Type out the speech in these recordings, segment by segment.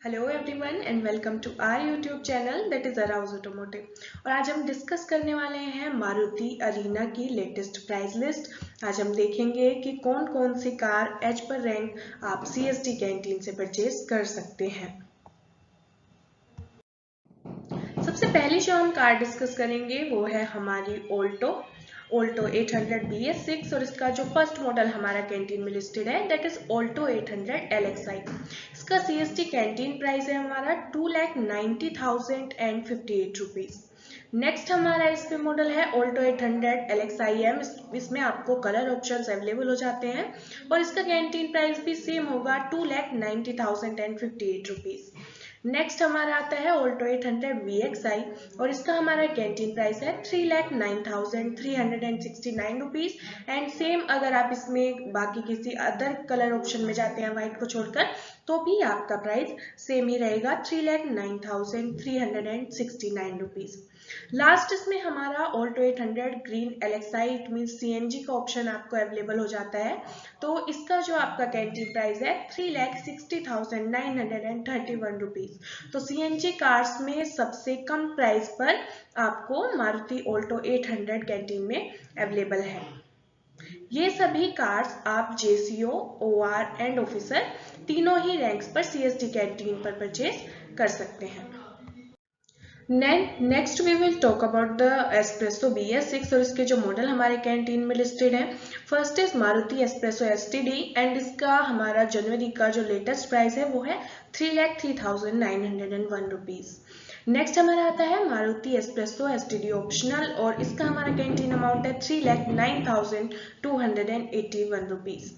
Hello everyone and welcome to our YouTube channel that is arouse automotive. और आज हम discuss करने वाले हैं मारुति अरीना की लेटेस्ट प्राइस लिस्ट। आज हम देखेंगे कि कौन कौन सी कार एज पर रैंक आप सीएसटी कैंटीन से परचेज कर सकते हैं। सबसे पहली जो हम कार डिस्कस करेंगे वो है हमारी ऑल्टो 800 BS6 और इसका जो फर्स्ट मॉडल हमारा कैंटीन में लिस्टेड है दैट इज ऑल्टो 800 LXI। इसका CST कैंटीन प्राइस है हमारा 2,90,058 रुपीज। नेक्स्ट हमारा इस पे मॉडल है ऑल्टो 800 LXIM। इसमें आपको कलर ऑप्शंस अवेलेबल हो जाते हैं और इसका कैंटीन प्राइस भी सेम होगा 2,90,058 रुपीज। नेक्स्ट हमारा आता है ऑल्टो 800 VXI और इसका हमारा कैंटीन प्राइस है 3,09,369 रुपीज। एंड सेम अगर आप इसमें बाकी किसी अदर कलर ऑप्शन में जाते हैं व्हाइट को छोड़कर तो भी आपका प्राइस सेम ही रहेगा 3,09,369 रुपीज। लास्ट इसमें हमारा Alto 800 green LXI it mean CNG का ऑप्शन आपको अवेलेबल हो जाता है। तो इसका जो आपका कैंटीन प्राइस है 3,60,931 रुपीज। तो CNG कार्स में सबसे कम प्राइस पर आपको मारुति ऑल्टो 800 कैंटीन में अवेलेबल है। ये सभी कार्स आप JCO, OR एंड ऑफिसर तीनों ही रैंक्स पर CST कैंटीन पर परचेज कर सकते हैं। Next we will talk about the espresso BS6 और इसके जो मॉडल हमारे कैंटीन में लिस्टेड है। First is Maruti espresso STD and इसका हमारा जनवरी का जो लेटेस्ट प्राइस है वो है 3,03,901 रुपीज। नेक्स्ट हमारा आता है मारुति एस्प्रेसो STD ऑप्शनल और इसका हमारा कैंटीन अमाउंट है 3,09,281 रुपीज।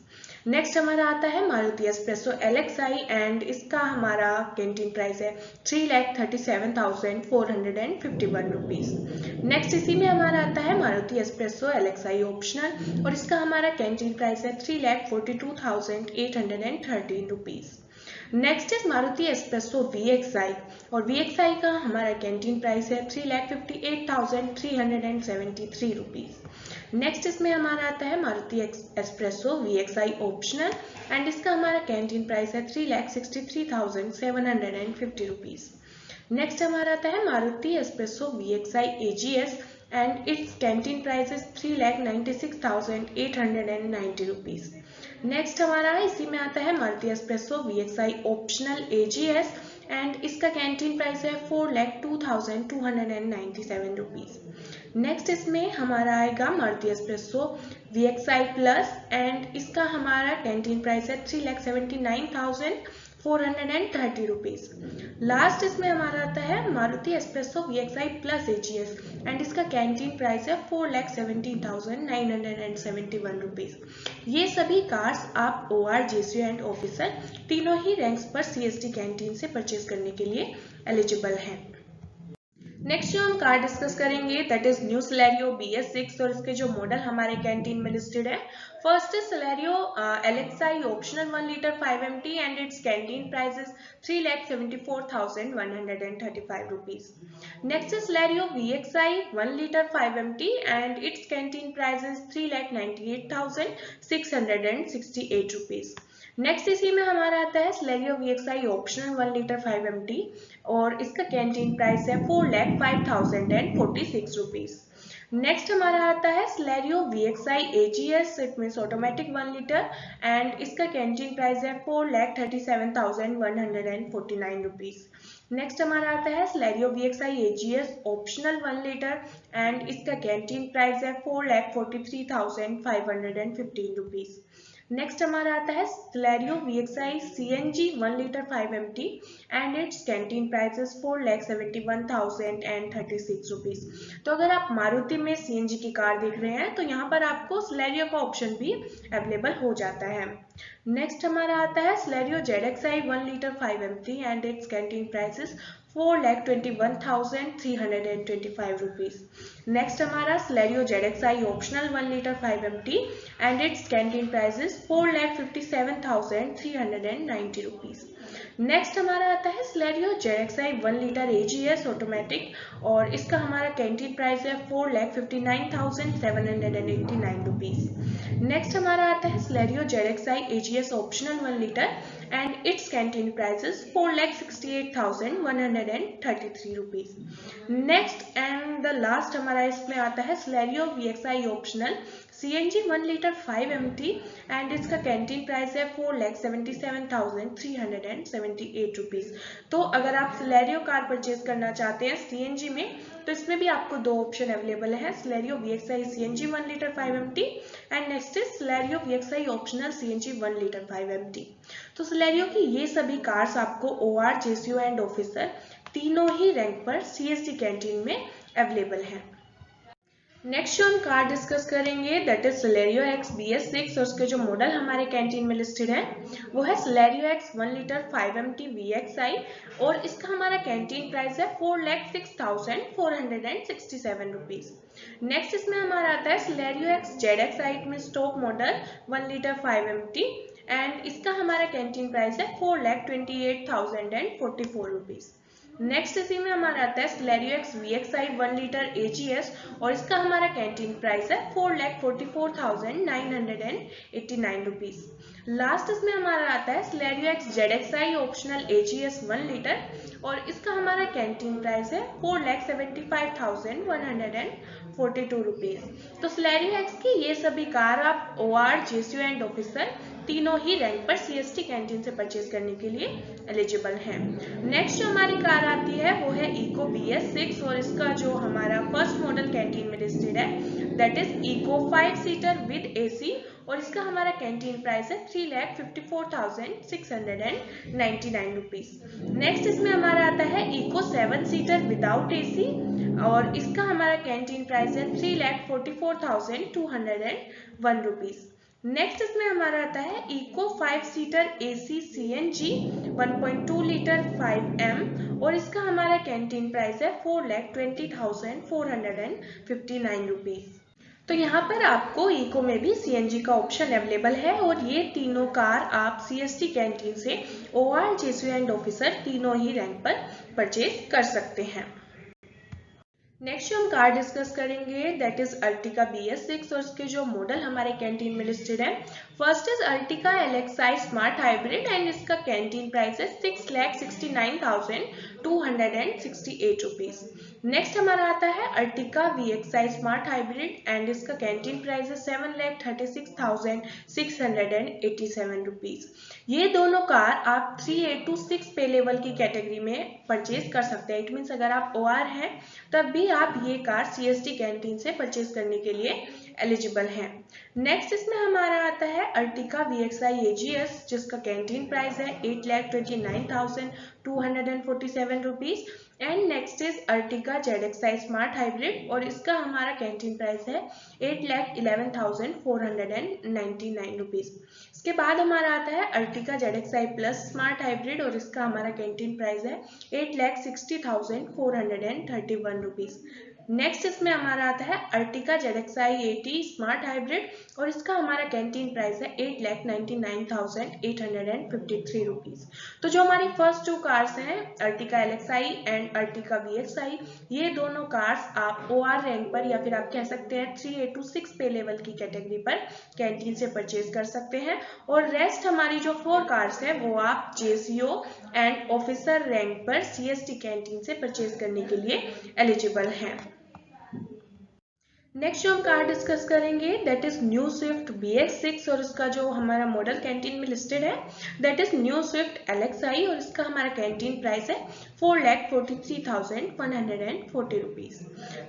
नेक्स्ट हमारा आता है मारुति एस्प्रेसो LXI एंड इसका हमारा कैंटीन प्राइस है 3,37,451 रुपीज। नेक्स्ट इसी में हमारा आता है मारुति एस्प्रेसो LXI ऑप्शनल और इसका हमारा कैंटीन प्राइस है 3,42,813 rupees. Next is Maruti espresso VXI और VXI का हमारा कैंटीन प्राइस है 3,58,373 रुपीज। नेक्स्ट इसमें हमारा आता है Maruti espresso VXI optional and इसका हमारा कैंटीन प्राइस है 3,63,750 रुपीज। नेक्स्ट हमारा आता है Maruti espresso VXI AGS and it's canteen price is 3,96,890 rupees. Next हमारा इसी में आता है Maruti espresso VXI optional AGS and इसका कैंटीन प्राइस है 4,02,297 रुपीज। नेक्स्ट इसमें हमारा आएगा Maruti espresso VXI plus and इसका हमारा कैंटीन प्राइस है 3,79,430 रुपीज। लास्ट इसमें हमारा आता है Maruti espresso VXI plus AGS and इसका कैंटीन प्राइस है 4,17,971 रुपीज। ये सभी कार्स आप OR, JCO एंड ऑफिसर तीनों ही रैंक्स पर CST कैंटीन से परचेज करने के लिए एलिजिबल हैं। नेक्स्ट जो हम कार डिस्कस करेंगे that is new Celerio BS6 और इसके जो मॉडल हमारे कैंटीन में लिस्टेड है। First is Celerio LXI optional 1 litre 5MT and it's canteen price is 3,74,135 rupees. Next is Celerio VXI 1 litre 5MT and it's canteen price is 3,98,668 rupees. Next इसी में हमारा आता है Celerio VXI optional 1 litre 5MT और इसका canteen price है 4,05,046 rupees. Next हमारा आता है Celerio VXI AGS it means automatic 1 litre and इसका कैंटीन प्राइस है 4,37,149 रुपीज। नेक्स्ट हमारा आता है Celerio VXI AGS optional 1 litre and इसका कैंटीन प्राइस है 4,43,515 रुपीज। नेक्स्ट हमारा आता है Celerio VXI CNG 1 litre 5MT and it's canteen price is 4,71,036 rupees. तो अगर आप मारुति में CNG की कार देख रहे हैं तो यहाँ पर आपको सिलेरियो का ऑप्शन भी अवेलेबल हो जाता है। नेक्स्ट हमारा आता है Celerio ZXI 1 litre 5MT and it's canteen price is 4,21,325 rupees. Next हमारा Celerio ZXI optional 1 litre 5MT and it's canteen price is 4,57,390 rupees. Next हमारा आता है Celerio ZXI 1 litre AGS automatic और इसका हमारा कैंटीन प्राइस है 4,59,789 रुपीज। नेक्स्ट हमारा आता है Celerio ZXI AGS optional 1 litre and its canteen price is 4,68,133 rupees. Next and the last हमारा इसमें आता है Celerio VXI optional CNG 1 litre 5 MT and इसका कैंटीन प्राइस है 4,77,378 रुपीज। तो अगर आप Celerio कार परचेज करना चाहते हैं CNG में तो इसमें भी आपको दो ऑप्शन अवेलेबल है, Celerio VXI CNG 1 litre 5 MT and next is Celerio VXI optional CNG 1 litre 5 MT। तो Celerio की ये सभी कार्स आपको OR, JCO एंड ऑफिसर तीनों ही रैंक पर CST कैंटीन में अवेलेबल है। नेक्स्ट जो हम कार डिस्कस करेंगे that is Celerio X BS6 और उसके जो मॉडल हमारे कैंटीन में लिस्टेड है वो है Celerio X 1 litre 5 MT VXI और इसका हमारा कैंटीन प्राइस है 4,06,467 रुपीज। नेक्स्ट इसमें हमारा आता है Celerio X ZXi में stock model 1 litre 5 MT and इसका हमारा कैंटीन प्राइस है 4,28,044 रुपीज। नेक्स्ट इसी में हमारा आता है Celerio X VXI 1 litre AGS और इसका हमारा कैंटीन प्राइस है 4,44,989 रुपीज। लास्ट इसमें हमारा आता है Celerio X ZXi optional AGS 1 litre और इसका हमारा कैंटीन प्राइस है 4,75,142 रुपीज। तो Celerio X की ये सभी कार आप OR, JCO एंड ऑफिसर तीनों ही रैंक पर CST कैंटीन से परचेज करने के लिए एलिजिबल हैं। नेक्स्ट जो हमारी कार आती है वो है Eco BS6 और इसका जो हमारा फर्स्ट मॉडल कैंटीन में लिस्टेड है that is Eco 5 seater with AC और इसका हमारा कैंटीन प्राइस है 3,54,699 रुपीज। नेक्स्ट इसमें हमारा आता है Eco 7 सीटर विदाउट AC और इसका हमारा कैंटीन प्राइस है 3,44,201 रुपीज। नेक्स्ट इसमें हमारा आता है Eco 5 seater AC CNG 1.2 litre 5M और इसका हमारा कैंटीन प्राइस है 4,20,459 रुपीज। तो यहाँ पर आपको Eco में भी CNG का ऑप्शन अवेलेबल है और ये तीनों कार आप CST कैंटीन से OR, JCO एंड ऑफिसर तीनों ही रैंक पर परचेज कर सकते हैं। नेक्स्ट जो हम कार डिस्कस करेंगे दैट इज Ertiga BS6 और इसके जो मॉडल हमारे कैंटीन में लिस्टेड है first is Ertiga LXi smart hybrid and इसका कैंटीन प्राइस है 6,69,268 रुपीज। नेक्स्ट हमारा आता है Ertiga VXi smart hybrid and इसका कैंटीन प्राइस है 7,36,687 रुपीज। ये दोनों कार आप 3A to 6 पे लेवल की कैटेगरी में परचेज कर सकते हैं। इट मीन्स अगर आप OR हैं तब भी आप ये कार CST कैंटीन से परचेज करने के लिए एलिजिबल हैं। नेक्स्ट इसमें हमारा आता है Ertiga VXi AGS जिसका कैंटीन प्राइस है 8,29,247 rupees and next is Ertiga ZXi smart hybrid और इसका हमारा कैंटीन प्राइस है 8,11,499 रुपीज। इसके बाद हमारा आता है Ertiga ZXi plus smart hybrid और इसका हमारा कैंटीन प्राइस है 8,60,431 रुपीज। नेक्स्ट इसमें हमारा आता है Ertiga ZXi 80 स्मार्ट हाइब्रिड और इसका हमारा कैंटीन प्राइस है 8,99,853 रुपीज। तो जो हमारी फर्स्ट टू कार्स हैं Ertiga LXi and Ertiga VXi ये दोनों कार्स आप OR रैंक पर या फिर आप कह सकते हैं 3A to 6 पे लेवल की कैटेगरी पर कैंटीन से परचेज कर सकते हैं और रेस्ट हमारी जो 4 कार्स है वो आप JCO एंड ऑफिसर रैंक पर CST कैंटीन से परचेज करने के लिए एलिजिबल हैं। नेक्स्ट जो हम कार डिस्कस करेंगे that is new Swift BX6 और इसका जो हमारा मॉडल कैंटीन में लिस्टेड है that is new Swift LXi और इसका हमारा कैंटीन प्राइस है 4,43,140 रुपीज।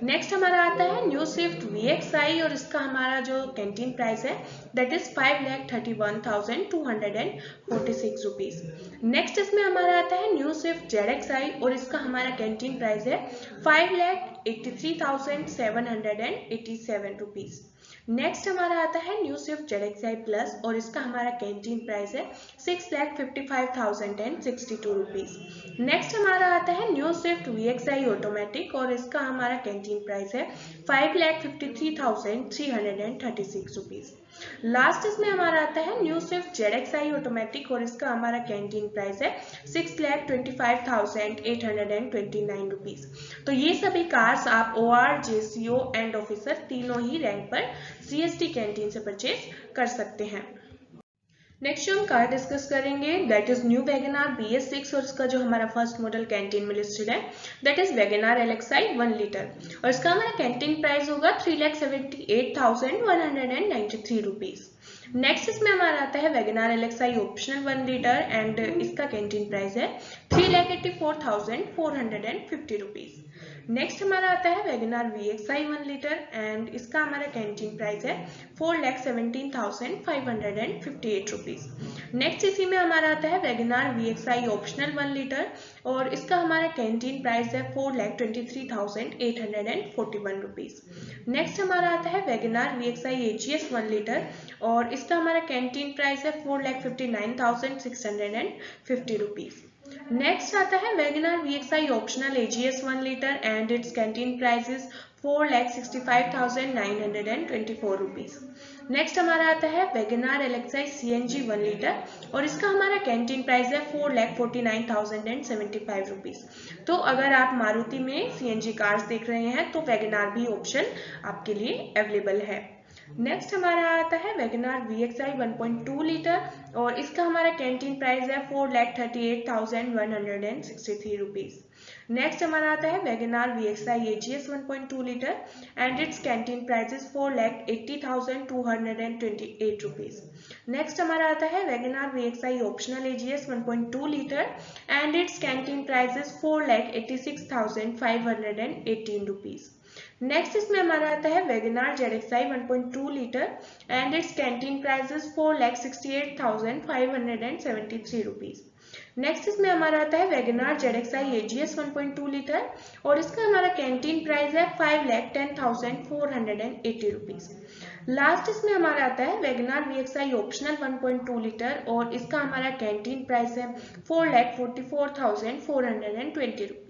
नेक्स्ट हमारा आता है न्यू स्विफ्ट VXi और इसका हमारा जो कैंटीन प्राइस है दैट इज 5,31,246 रुपीज। नेक्स्ट इसमें हमारा आता है न्यू स्विफ्ट ZXi और इसका हमारा कैंटीन प्राइस है 5,83,787 रुपीज। नेक्स्ट हमारा आता है न्यू स्विफ्ट ZXi प्लस और इसका हमारा कैंटीन प्राइस है 6,55,062 रुपीज। नेक्स्ट हमारा आता है न्यू स्विफ्ट VXi ऑटोमेटिक और इसका हमारा कैंटीन प्राइस है 5,53,336 रुपीज। लास्ट इसमें हमारा आता है न्यू स्विफ्ट ZXi ऑटोमेटिक और इसका हमारा कैंटीन प्राइस है 6,25,829 रुपीज। तो ये सभी कार्स आप OR, JCO एंड ऑफिसर तीनों ही रैंक पर CST कैंटीन से परचेज कर सकते हैं। नेक्स्ट जो हम कार डिस्कस करेंगे that is new WagonR BS6 और इसका जो हमारा फर्स्ट मॉडल कैंटीन में लिस्टेड है that is WagonR LXi 1 litre और इसका हमारा कैंटीन प्राइस होगा 3,78,193 रुपीज। नेक्स्ट इसमें हमारा आता है WagonR LXi optional 1 litre and इसका कैंटीन प्राइस है 3,84,450 रुपीज। नेक्स्ट हमारा आता है वैगनार VXi 1 लीटर एंड इसका हमारा कैंटीन प्राइस है 4,17,558 रुपीज। नेक्स्ट इसी में हमारा आता है वैगनार VXi ऑप्शनल 1 लीटर और इसका हमारा कैंटीन प्राइस है 4,23,841 रुपीज। नेक्स्ट हमारा आता है वैगनार VXi AGS 1 लीटर और इसका हमारा कैंटीन प्राइस है 4,59,650 रुपीज। नेक्स्ट आता है WagonR VXi optional AGS 1 litre and it's canteen price is 4,65,924 rupees. Next हमारा आता है वैगनार LXi CNG 1 लीटर और इसका हमारा कैंटीन प्राइस है 4,49,075 रुपीज। तो अगर आप मारुति में CNG कार्स देख रहे हैं तो वैगनार भी ऑप्शन आपके लिए अवेलेबल है। नेक्स्ट हमारा आता है वैगनार VXi 1.2 लीटर और इसका हमारा कैंटीन प्राइस है 4,38,163 रुपीज। नेक्स्ट हमारा आता है WagonR VXi AGS 1.2 litre and it's canteen price is 4,80,228 rupees. Next हमारा आता है WagonR VXi optional AGS 1.2 litre and it's canteen price is 4,86,518 rupees. Next इसमें हमारा आता है WagonR ZXi 1.2 litre and it's canteen price is 4,68,573 rupees. Next इसमें हमारा आता है वैगनार ZXi AGS 1.2 लीटर और इसका हमारा कैंटीन प्राइस है 5,10,480 रुपीज। लास्ट इसमें हमारा आता है वैगनार VXi ऑप्शनल 1.2 लीटर और इसका हमारा कैंटीन प्राइस है 4,44,420 रुपीज।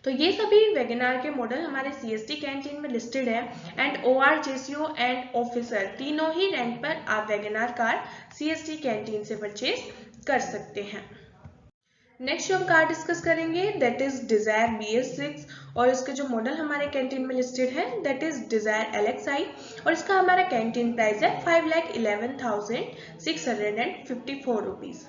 तो ये सभी वैगनार के मॉडल हमारे CST कैंटीन में लिस्टेड है and OR JCO and officer तीनों ही रैंक पर आप वैगनार कार CST कैंटीन से परचेज कर सकते हैं। नेक्स्ट जो हम कार डिस्कस करेंगे दैट इज डिजायर BS6 और इसके जो मॉडल हमारे कैंटीन में लिस्टेड है दैट इज डिजायर LXi और इसका हमारा कैंटीन प्राइस है 5,11,654 रुपीज।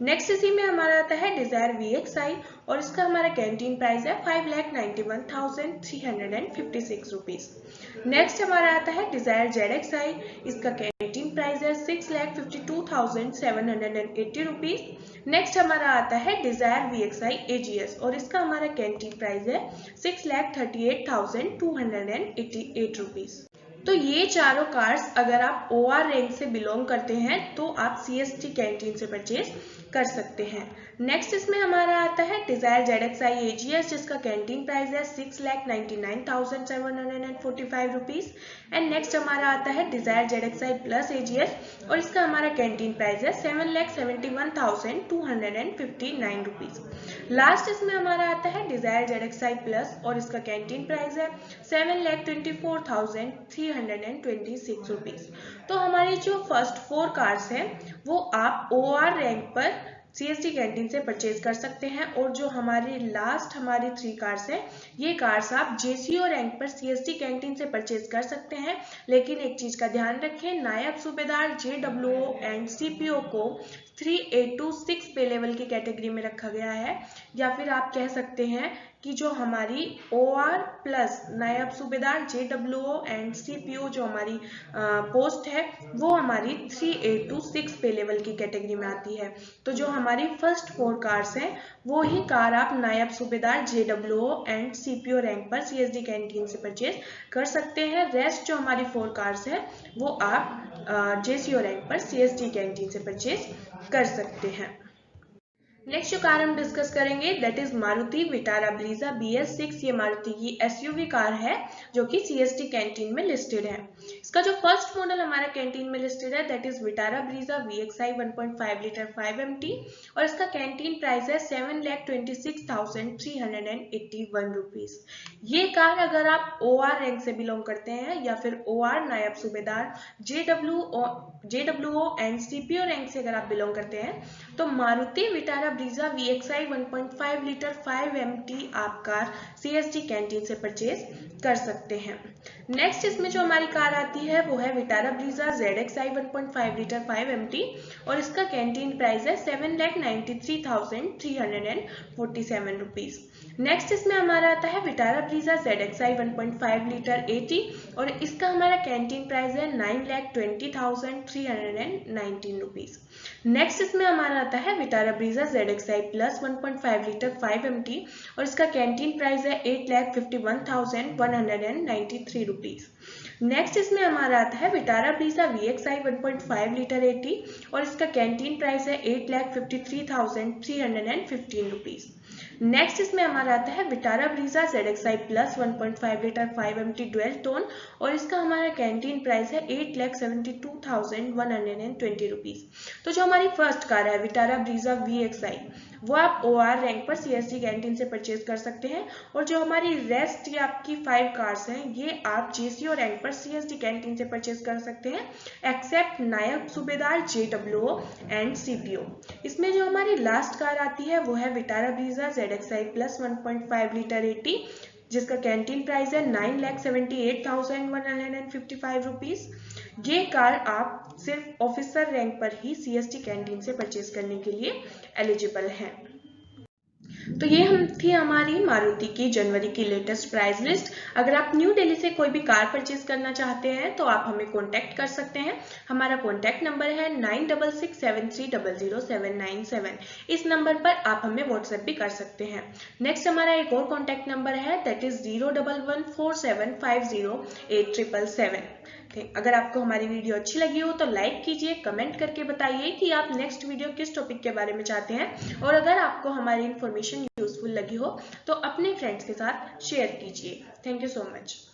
नेक्स्ट इसी में हमारा आता है डिजायर VXi और इसका हमारा कैंटीन प्राइस है 5,91,356 रुपीज। नेक्स्ट हमारा आता है डिजायर ZXi, इसका कैंटीन प्राइस है 6,52,780 रुपीज। नेक्स्ट हमारा आता है डिजायर VXi AGS और इसका हमारा कैंटीन प्राइस है 6,38,288 रुपीज। तो ये चारों कार्स अगर आप OR रैंक से बिलोंग करते हैं तो आप CST कैंटीन से परचेज कर सकते हैं। नेक्स्ट इसमें हमारा आता है डिजायर ZXi AGS जिसका कैंटीन प्राइस है 6,99,745 रुपीज एंड नेक्स्ट हमारा आता है डिजायर ZXi प्लस AGS और इसका हमारा कैंटीन प्राइस है 7,71,259 रुपीज। लास्ट इसमें हमारा आता है डिजायर ZXi प्लस और इसका कैंटीन प्राइस है 7,24,326 रुपीज। तो हमारी जो फर्स्ट 4 कार्स हैं वो आप OR रैंक पर CST कैंटीन से परचेज कर सकते हैं और जो हमारी 3 कार्स हैं ये कार्स आप JCO रैंक पर CST कैंटीन से परचेज कर सकते हैं। लेकिन एक चीज का ध्यान रखें, नायब सूबेदार JWO एंड CPO को 3A to 6 पे लेवल की कैटेगरी में रखा गया है या फिर आप कह सकते हैं कि जो हमारी OR प्लस नायब सूबेदार JWO एंड CPO जो हमारी पोस्ट है वो हमारी 3A to 6 पे लेवल की कैटेगरी में आती है। तो जो हमारी फर्स्ट 4 कार्स हैं वो ही कार आप नायब सूबेदार JWO एंड CPO रैंक पर CST कैंटीन से परचेज कर सकते हैं। रेस्ट जो हमारी 4 कार्स हैं वो आप JCO रैंक पर CST कैंटीन से परचेज कर सकते हैं। नेक्स्ट जो कार हम डिस्कस करेंगे that is Maruti Vitara Brezza BS6। ये मारुति की SUV कार है जो कि CST कैंटीन में लिस्टेड है। इसका जो फर्स्ट मॉडल हमारा कैंटीन में लिस्टेड है that is Vitara Brezza VXi 1.5 litre 5MT और इसका कैंटीन प्राइस है 7,26,381 रुपीज। ये कार अगर आप OR रैंक से बिलोंग करते हैं या फिर OR नायब सूबेदार JWO एंड CPO रैंक से अगर आप बिलोंग करते हैं तो Maruti Vitara Brezza VXi 1.5 litre 5MT आप कार CST कैंटीन से परचेज कर सकते हैं। नेक्स्ट इसमें जो हमारी कार आती है वो है Vitara Brezza ZXi 1.5 litre 5MT और इसका कैंटीन प्राइस है 7,93,347 रुपीज। नेक्स्ट इसमें हमारा आता है विटारा ब्रीजा ZXi 1.5 लीटर 80 और इसका हमारा कैंटीन प्राइस है 9,20,319 रुपीज। नेक्स्ट इसमें हमारा आता है Vitara Brezza ZXi plus 1.5 litre 5MT और इसका कैंटीन प्राइस है 8,51,193 रुपीज। नेक्स्ट इसमें हमारा आता है विटारा ब्रीजा VXi 1.5 लीटर 80 और इसका कैंटीन प्राइस है 8,53,315 रुपीज। नेक्स्ट इसमें हमारा आता है Vitara Brezza ZXi plus 1.5 litre 5MT dual tone और इसका हमारा कैंटीन प्राइस है 8,72,120 रुपीज। तो जो हमारी फर्स्ट कार है विटारा ब्रीजा VXi वो आप OR रैंक पर CST कैंटीन से परचेज कर सकते हैं और जो हमारी रेस्ट ये आपकी 5 कार्स हैं ये आप JCO रैंक पर CST कैंटीन से परचेज कर सकते हैं एक्सेप्ट नायब सूबेदार JWO एंड CPO। इसमें जो हमारी लास्ट कार आती है वो है Vitara Brezza ZXi plus 1.5 litre 80 जिसका कैंटीन प्राइस है 9,78,155 रुपीज। ये कार आप सिर्फ ऑफिसर रैंक पर ही CST कैंटीन से परचेज करने के लिए एलिजिबल हैं। तो ये थी हमारी मारुति की जनवरी की लेटेस्ट प्राइस लिस्ट। अगर आप न्यू दिल्ली से कोई भी कार परचेज करना चाहते हैं तो आप हमें कांटेक्ट कर सकते हैं। हमारा कांटेक्ट नंबर है 9667300797। इस नंबर पर आप हमें व्हाट्सएप भी कर सकते हैं। नेक्स्ट हमारा एक और कांटेक्ट नंबर है दैट इज 01147508777। अगर आपको हमारी वीडियो अच्छी लगी हो तो लाइक कीजिए, कमेंट करके बताइए कि आप नेक्स्ट वीडियो किस टॉपिक के बारे में चाहते हैं और अगर आपको हमारी इन्फॉर्मेशन यूजफुल लगी हो तो अपने फ्रेंड्स के साथ शेयर कीजिए। Thank you so much.